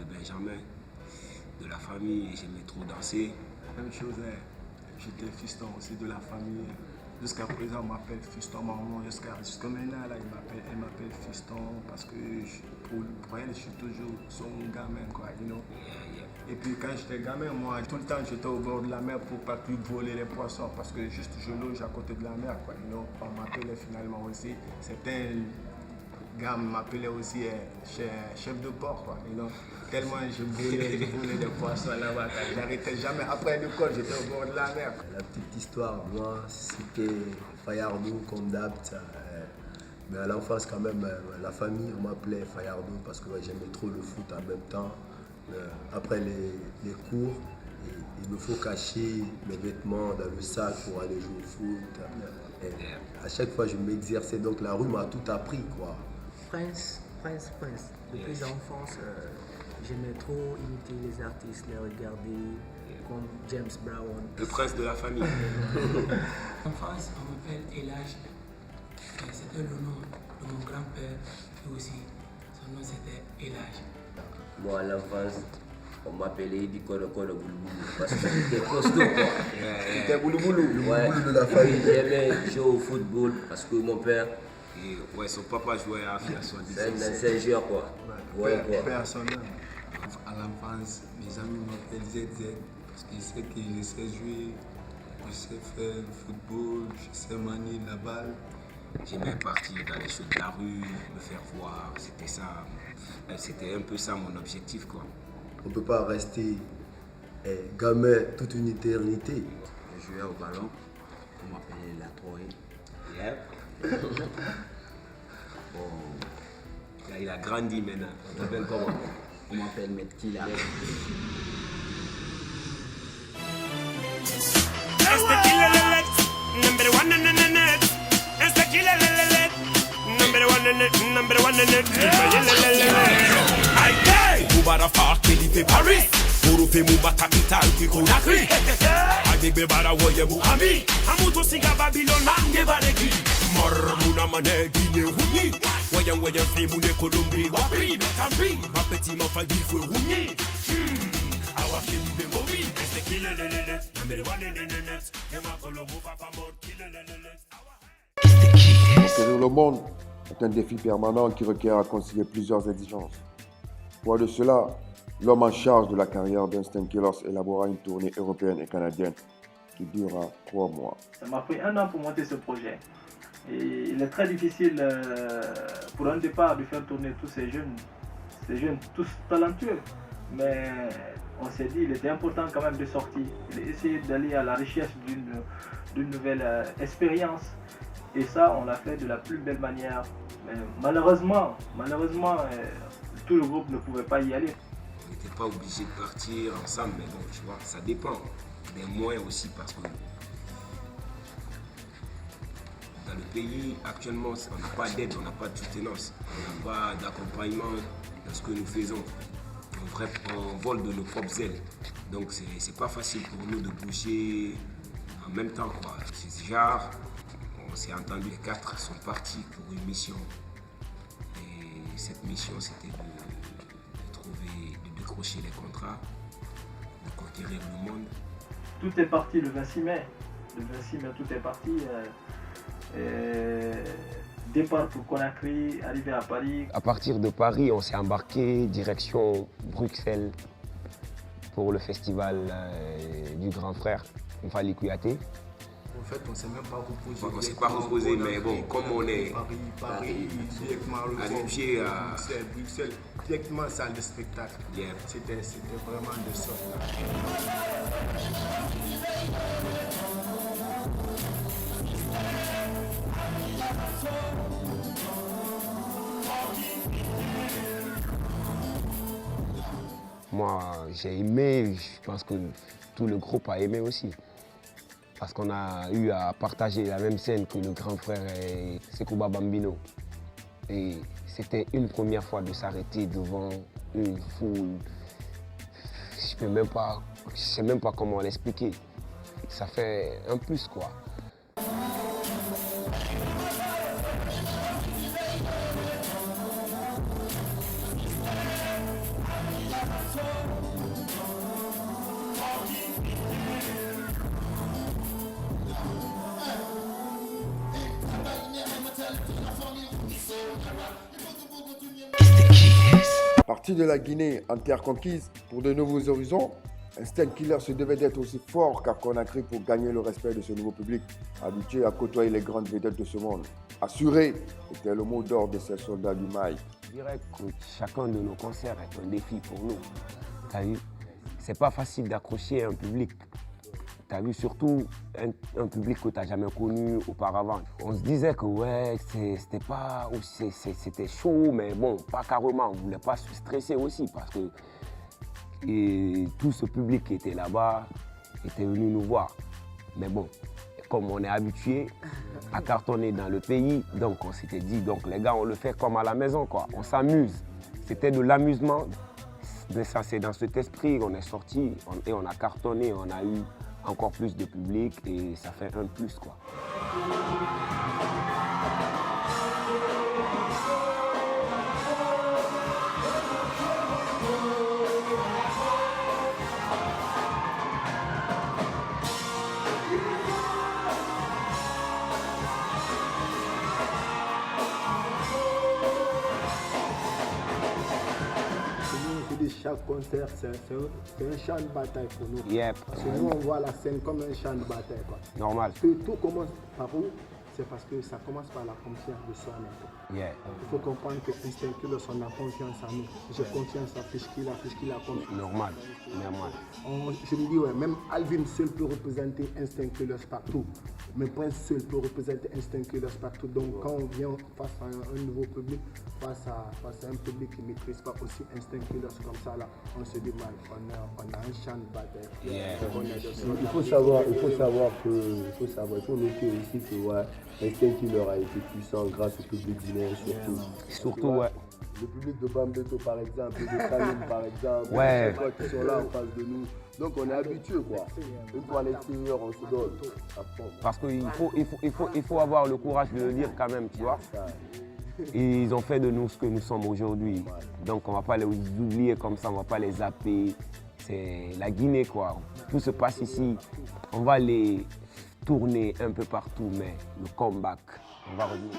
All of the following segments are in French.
le Benjamin de la famille et j'aimais trop danser. Même chose, j'étais fiston aussi de la famille. Jusqu'à présent, on m'appelle fiston maman. Jusqu'à maintenant, là, elle m'appelle fiston parce que pour elle, je suis toujours son gamin, quoi, you know. Et puis quand j'étais gamin, moi, tout le temps, j'étais au bord de la mer pour pas plus voler les poissons parce que juste je loge à côté de la mer, quoi, you know. On m'appelait finalement aussi, certains gars m'appelaient aussi chef de port, quoi, you know. Tellement je volais les poissons là-bas, j'arrêtais jamais. Après l'école, j'étais au bord de la mer. La petite histoire, moi, c'était Fayardou comme d'hab. Mais à l'enfance, quand même, la famille, on m'appelait Fayardou parce que j'aimais trop le foot en même temps. Après les cours, il me faut cacher mes vêtements dans le sac pour aller jouer au foot. Et à chaque fois, je m'exerçais. Donc la rue m'a tout appris, quoi. Prince. Depuis l'enfance, j'aimais trop imiter les artistes, les regarder, comme James Brown. Le prince de la famille. En France, on m'appelle Elage. C'était le nom de mon grand-père et aussi son nom c'était Elage. Moi à l'enfance, on m'appelait Dikoro Boulou parce que j'étais costaud quoi. C'était Boulou, Ouais, de la famille. j'aimais jouer au football parce que mon père, Et ouais, son papa jouait à Fiasson. c'est un ancien joueur quoi. Ouais, quoi. Père à son âme. À l'enfance, mes amis m'appellent ZZ parce qu'ils savent que je sais jouer, je sais faire le football, je sais manier la balle. J'aimais partir dans les shows de la rue, me faire voir, c'était ça. C'était un peu ça mon objectif, quoi. On ne peut pas rester gamin toute une éternité. Je jouais au ballon, on m'appelait la Troé. Yep. Bon, là, il a grandi maintenant. On t'appelle comment? On m'appelle Metkila. Number one in the net. It's the killer. Number one in the net. Aïe, Moubara Fark, il fait Paris. Pour faire Mouba capital, qui Conakry. Avec Bébara Woye Mouhami. Amouto Siga Babylone, Mange Bareki. Mor Mouna Mane, Guinée Rouni. Voyant fait Mouné Colombie, Wapri, Campi. Ma petit m'enfant dit Foué Rouni. Awa fait Moubé Mobi. It's the killer. Number one in the net. Yama Colombo, Papa Mort, killer. Conquérir le monde est un défi permanent qui requiert à concilier plusieurs exigences. Pour de cela, l'homme en charge de la carrière d'Instinct Killers élabora une tournée européenne et canadienne qui durera 3 mois. Ça m'a pris 1 an pour monter ce projet. Et il est très difficile pour un départ de faire tourner tous ces jeunes tous talentueux. Mais on s'est dit qu'il était important quand même de sortir, d'essayer d'aller à la recherche d'une nouvelle expérience. Et ça, on l'a fait de la plus belle manière. Mais malheureusement, tout le groupe ne pouvait pas y aller. On n'était pas obligé de partir ensemble, mais bon, tu vois, ça dépend. Des moyens aussi, parce que dans le pays, actuellement, on n'a pas d'aide, on n'a pas de soutenance, on n'a pas d'accompagnement dans ce que nous faisons. On vole de nos propres ailes. Donc, c'est pas facile pour nous de bouger en même temps, quoi. C'est genre, on s'est entendu, les 4 sont partis pour une mission. Et cette mission, c'était de décrocher les contrats, de conquérir le monde. Tout est parti le 26 mai. Le 26 mai, tout est parti. Départ pour Conakry, arrivé à Paris. À partir de Paris, on s'est embarqué direction Bruxelles pour le festival du grand frère, Fally Kouyaté. En fait, on ne s'est même pas reposé. On ne s'est pas reposé, mais bon, comme on est Paris, directement à pied à Bruxelles, directement salle de spectacle. Yeah. C'était vraiment de sorte. Moi, j'ai aimé, je pense que tout le groupe a aimé aussi. Parce qu'on a eu à partager la même scène que le grand frère Sekouba Bambino. Et c'était une première fois de s'arrêter devant une foule. Je ne sais même pas comment l'expliquer. Ça fait un plus, quoi. Parti de la Guinée en terre conquise pour de nouveaux horizons, Instinct Killer se devait d'être aussi fort qu'à Conakry pour gagner le respect de ce nouveau public, habitué à côtoyer les grandes vedettes de ce monde. Assuré était le mot d'ordre de ces soldats du mail. Je dirais que chacun de nos concerts est un défi pour nous. T'as vu, c'est pas facile d'accrocher un public. T'as vu, surtout un public que tu n'as jamais connu auparavant. On se disait que ouais, c'était chaud, mais bon, pas carrément. On ne voulait pas se stresser aussi parce que tout ce public qui était là-bas était venu nous voir. Mais bon, comme on est habitué à cartonner dans le pays, donc on s'était dit, donc les gars, on le fait comme à la maison, quoi. On s'amuse. C'était de l'amusement. C'est dans cet esprit qu'on est sorti et on a cartonné, on a eu encore plus de public et ça fait un plus, quoi. Chaque concert, c'est un champ de bataille pour nous. Yep. Parce que nous, on voit la scène comme un champ de bataille, quoi. Normal. Parce que tout commence par où? C'est parce que ça commence par la confiance de soi-même. Yeah. Il faut comprendre que Instinct Killer, on a confiance en nous. J'ai confiance à Fishkilla a confiance. Normal. Je me dis, ouais, même Alvin seul peut représenter Instinct Killer partout. Mais Prince seul peut représenter Instinct Killer partout. Donc quand on vient face à un nouveau public, face à un public qui ne maîtrise pas aussi Instinct Killer comme ça, là, on se dit, man, on a un champ de bataille. Yeah. Il faut savoir noter aussi que ouais, Instinct Killer a été puissant grâce au public guinéen surtout. Ouais. Le public de Bambeto par exemple, de Salim par exemple, ouais. Qui sont là en face de nous. Donc on est habitué, quoi. Une fois à l'extérieur, on se donne. Parce qu'il faut avoir le courage de le dire quand même, tu vois. Et ils ont fait de nous ce que nous sommes aujourd'hui. Donc on ne va pas les oublier comme ça, on ne va pas les zapper. C'est la Guinée, quoi. Tout se passe ici. On va les tourner un peu partout, mais le comeback, on va revenir.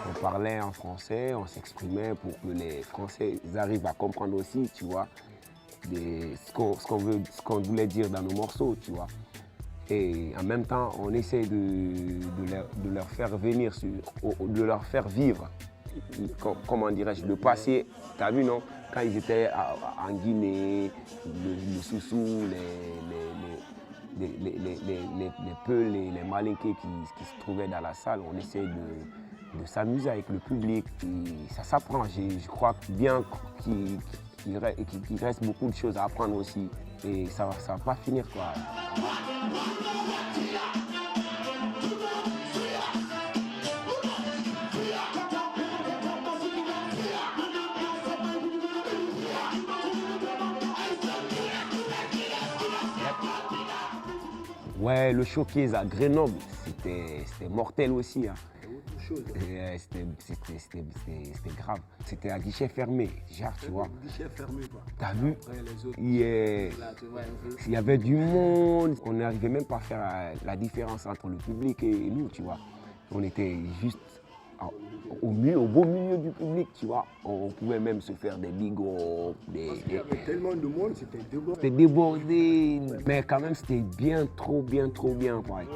On parlait en français, on s'exprimait pour que les Français arrivent à comprendre aussi, tu vois, ce qu'on voulait dire dans nos morceaux, tu vois. Et en même temps, on essaie de leur faire venir, de leur faire vivre, comment dirais-je, le passé. Tu as vu, non? Quand ils étaient en Guinée, le Soussou, les Peuls, les Malinqués qui se trouvaient dans la salle, on essaie de s'amuser avec le public. Et ça s'apprend. Je crois bien qu'il reste beaucoup de choses à apprendre aussi. Et ça va pas finir, quoi. Ouais, le showcase à Grenoble, c'était mortel aussi. Hein. C'était grave. C'était à guichet fermé, genre, tu vois. Guichet fermé, quoi. T'as vu? Il y avait du monde. On n'arrivait même pas à faire la différence entre le public et nous, tu vois. On était juste au beau milieu du public, tu vois. On pouvait même se faire des bigots. Il y avait tellement de monde, c'était débordé. C'était débordé, mais quand même, c'était bien, trop bien, pareil.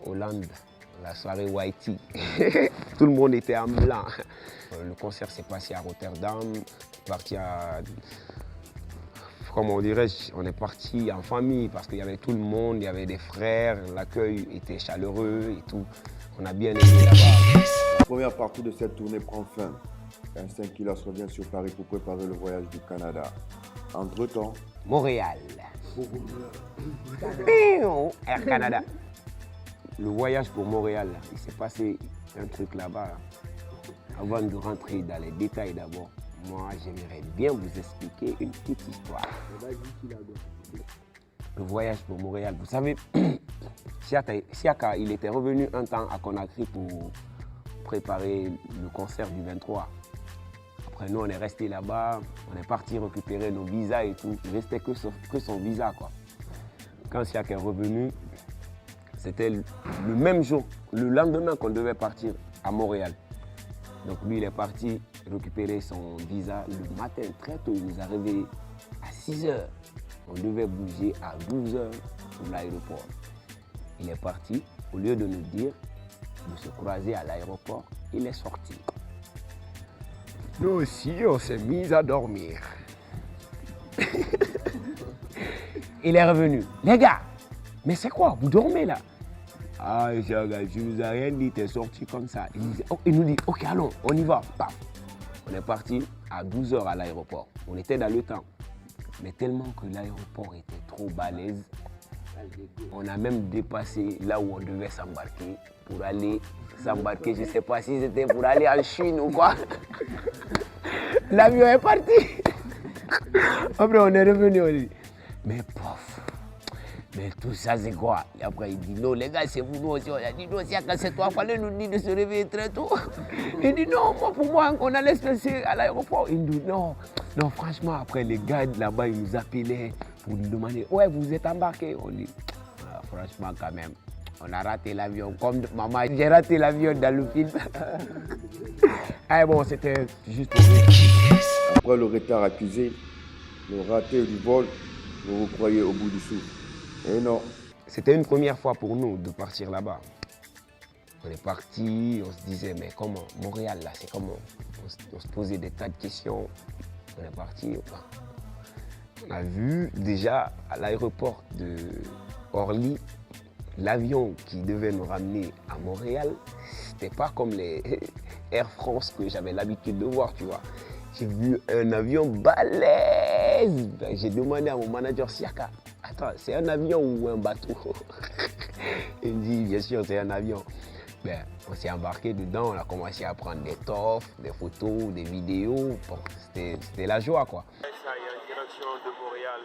Hollande, la soirée Whitey. Tout le monde était en blanc. Le concert s'est passé à Rotterdam, parti à... Comment dirais-je, on est parti en famille parce qu'il y avait tout le monde, il y avait des frères, l'accueil était chaleureux et tout. On a bien aimé là-bas. La première partie de cette tournée prend fin. Instinct Killers revient sur Paris pour préparer le voyage du Canada. Entre-temps, Montréal. Air Canada. Le voyage pour Montréal, il s'est passé un truc là-bas. Avant de rentrer dans les détails d'abord, moi j'aimerais bien vous expliquer une petite histoire. Le voyage pour Montréal, vous savez, Siaka, il était revenu un temps à Conakry pour préparer le concert du 23. Après nous, on est resté là-bas, on est parti récupérer nos visas et tout. Il restait que son visa, quoi. Quand Siaka est revenu, c'était le même jour, le lendemain qu'on devait partir à Montréal. Donc lui, il est parti récupérer son visa le matin très tôt. Il nous est arrivé à 6 h. On devait bouger à 12 h pour l'aéroport. Il est parti, au lieu de nous dire de se croiser à l'aéroport, il est sorti. Nous aussi, on s'est mis à dormir. Il est revenu. Les gars, mais c'est quoi? Vous dormez là? Ah, je nous ai rien dit, t'es sorti comme ça. Il nous dit, ok, allons, on y va. Paf. On est parti à 12 h à l'aéroport. On était dans le temps. Mais tellement que l'aéroport était trop balèze, on a même dépassé là où on devait s'embarquer pour aller s'embarquer. Je ne sais pas si c'était pour aller en Chine ou quoi. L'avion est parti. Après, on est revenu, on dit, mais pof. Mais tout ça, c'est quoi? Et après, il dit, non, les gars, c'est vous, nous aussi. On a dit, non, c'est toi, il fallait nous dire de se réveiller très tôt. Il dit, non, moi, pour moi, on allait se laisser à l'aéroport. Il dit, non, franchement, après, les gars là-bas, ils nous appelaient pour nous demander, ouais, vous êtes embarqués. On dit, ah, franchement, quand même, on a raté l'avion. Comme maman, j'ai raté l'avion dans le film. Ah, bon, c'était juste pour dire. après le retard accusé, le raté du vol, vous vous croyez au bout du souffle. Et non. C'était une première fois pour nous de partir là-bas. On est parti, on se disait, mais comment? Montréal, là, c'est comment? On se posait des tas de questions. On est parti. On a vu déjà à l'aéroport de Orly, l'avion qui devait nous ramener à Montréal, c'était pas comme les Air France que j'avais l'habitude de voir, tu vois. J'ai vu un avion balèze. J'ai demandé à mon manager, Siaka, attends, c'est un avion ou un bateau? Il me dit, bien sûr, c'est un avion. Ben, on s'est embarqué dedans, on a commencé à prendre des toffes, des photos, des vidéos. Bon, c'était la joie, quoi. Ça y est, direction de Montréal.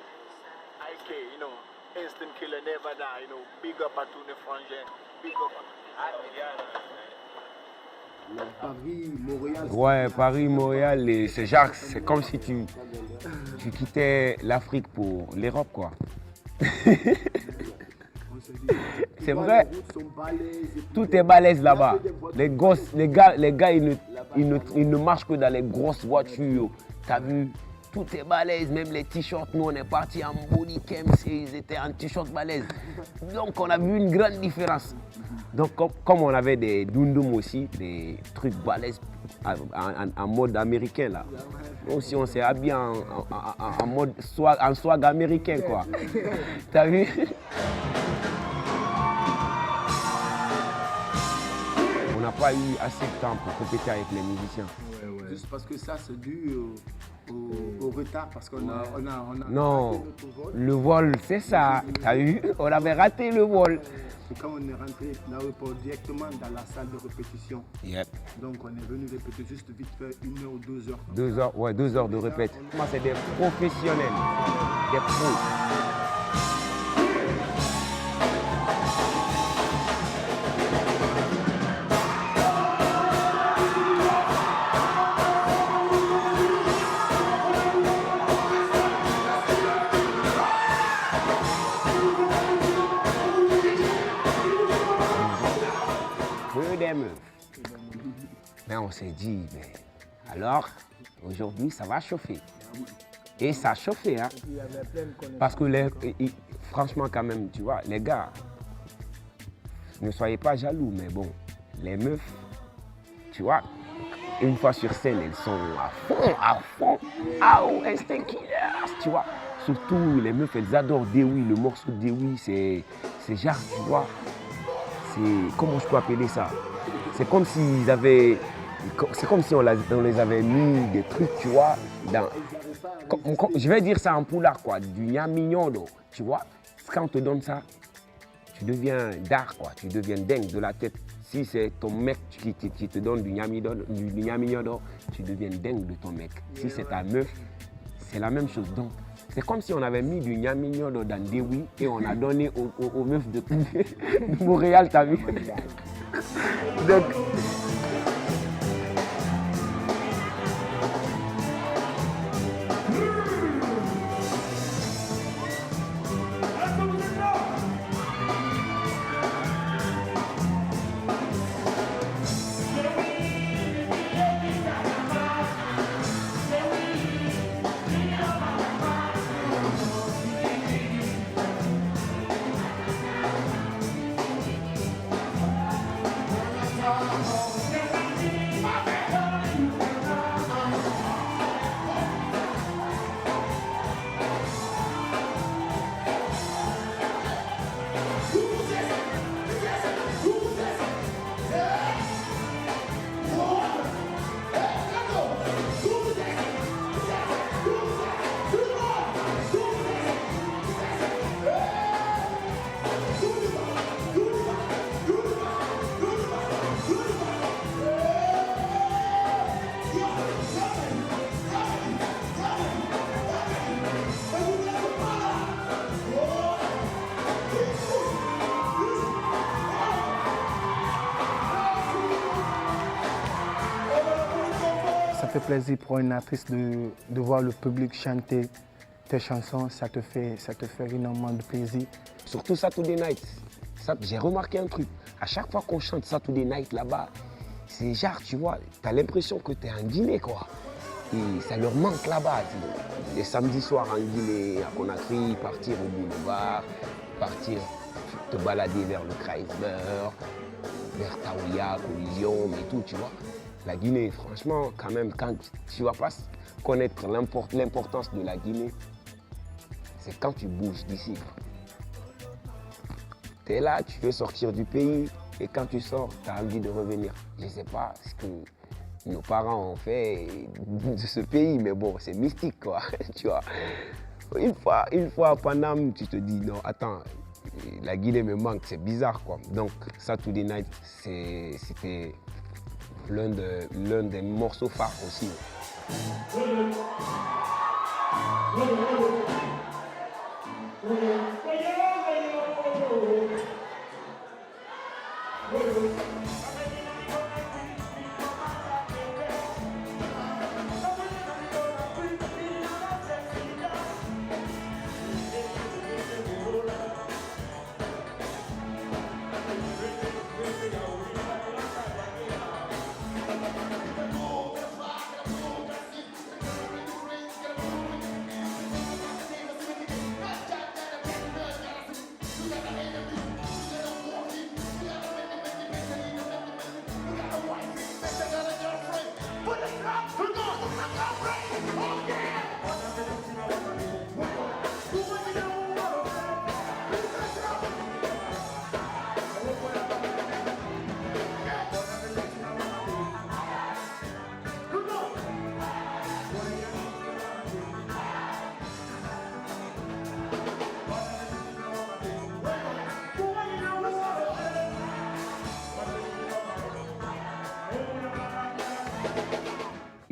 IK, you know, Instinct Killer never die, you know. Big up à tous les frangins. Big up à Paris, Montréal. Ouais, Paris, Montréal, et c'est comme si tu quittais l'Afrique pour l'Europe, quoi. C'est vrai, tout est balèze là-bas. Les gars, ils ne marchent que dans les grosses voitures. T'as vu, tout est balèze, même les t-shirts. Nous, on est partis en body cam, ils étaient en t-shirt balèze. Donc, on a vu une grande différence. Donc, comme on avait des dundum aussi, des trucs balèzes en mode américain, là. Nous aussi, on s'est habillés en mode swag américain, quoi. T'as vu? On n'a pas eu assez de temps pour compéter avec les musiciens. Ouais. Juste parce que ça, c'est dû au retard, parce qu'on a non, raté notre vol. Le vol, c'est ça. T'as vu? On avait raté le vol. Et quand on est rentré dans l'aéroport directement dans la salle de répétition, Yep. donc on est venu répéter juste vite fait 1 heure ou 2 heures. 2 heures, ouais, 2 heures de répète. Moi, c'est des professionnels, des pros. Mais on s'est dit, mais alors, aujourd'hui, ça va chauffer. Et ça a chauffé, hein. Parce que, franchement, quand même, tu vois, les gars, ne soyez pas jaloux, mais bon, les meufs, tu vois, une fois sur scène, elles sont à fond. Ah, oh, Instinct Killers, tu vois. Surtout, les meufs, elles adorent Dewi, le morceau de Dewi, c'est genre, tu vois, c'est, comment je peux appeler ça? C'est comme s'ils avaient, c'est comme si on les avait mis des trucs, tu vois, dans, je vais dire ça en poulard, quoi, du nyamignolo, tu vois. Quand on te donne ça, tu deviens dark, quoi, tu deviens dingue de la tête. Si c'est ton mec qui te donne du nyamignolo, tu deviens dingue de ton mec. Si c'est ta meuf, c'est la même chose. Donc, c'est comme si on avait mis du nyamignolo dans Dewi et on a donné aux meufs de Montréal, t'as vu? Donc, Ça fait plaisir pour une artiste de voir le public chanter tes chansons, ça te fait énormément de plaisir. Surtout Saturday Night. J'ai remarqué un truc. À chaque fois qu'on chante Saturday Night là-bas, c'est genre, tu vois, tu as l'impression que tu es en Guinée, quoi. Et ça leur manque là-bas. Les samedis soirs en Guinée, à Conakry, partir au boulevard, partir te balader vers le Kreisberg, vers Taouya, Collision, et tout, tu vois. La Guinée, franchement, quand même, quand tu vas pas connaître l'importance de la Guinée, c'est quand tu bouges d'ici. Tu es là, tu veux sortir du pays, et quand tu sors, tu as envie de revenir. Je ne sais pas ce que nos parents ont fait de ce pays, mais bon, c'est mystique, quoi, tu vois. Une fois à Paname, tu te dis, non, attends, la Guinée me manque, c'est bizarre, quoi. Donc, Saturday Night, c'était l'un des morceaux phares aussi.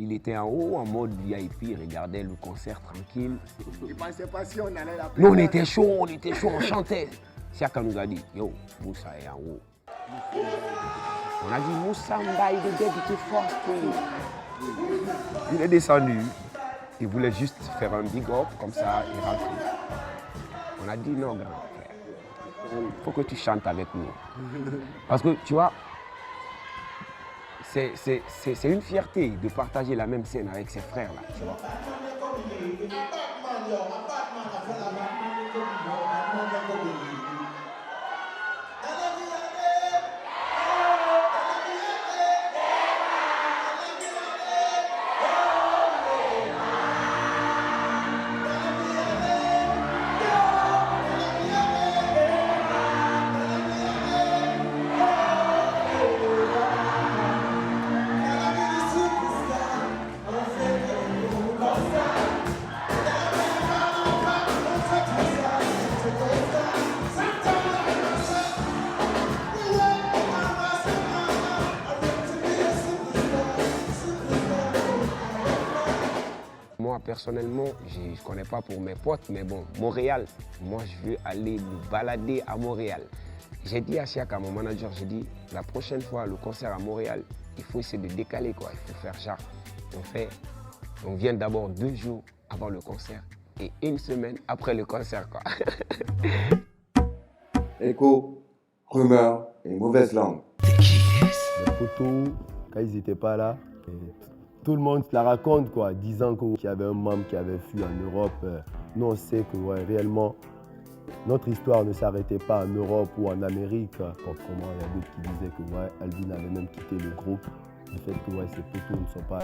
Il était en haut, en mode VIP, il regardait le concert tranquille. Il ne pensait pas si on allait la Nous, on était chaud, on chantait. Siaka nous a dit, yo, Moussa est en haut. On a dit, Moussa Mbaye de Dédité Force. Il est descendu. Il voulait juste faire un big up, comme ça, et rentrer. On a dit, non, grand frère, il faut que tu chantes avec nous. Parce que, tu vois, c'est une fierté de partager la même scène avec ses frères, là, tu vois. personnellement, je ne connais pas pour mes potes, mais bon, Montréal, moi je veux aller me balader à Montréal. J'ai dit à Siaka, mon manager, j'ai dit, la prochaine fois, le concert à Montréal, il faut essayer de décaler, quoi. Il faut faire genre, on vient d'abord 2 jours avant le concert et 1 semaine après le concert, quoi. Écho, rumeurs et mauvaise langue. Les photos, quand ils n'étaient pas là, tout le monde se la raconte, quoi, disant qu'il y avait un membre qui avait fui en Europe. Nous, on sait que réellement, notre histoire ne s'arrêtait pas en Europe ou en Amérique. Contrairement, il y a d'autres qui disaient que Alvin avait même quitté le groupe. Le fait que ces photos ne sont pas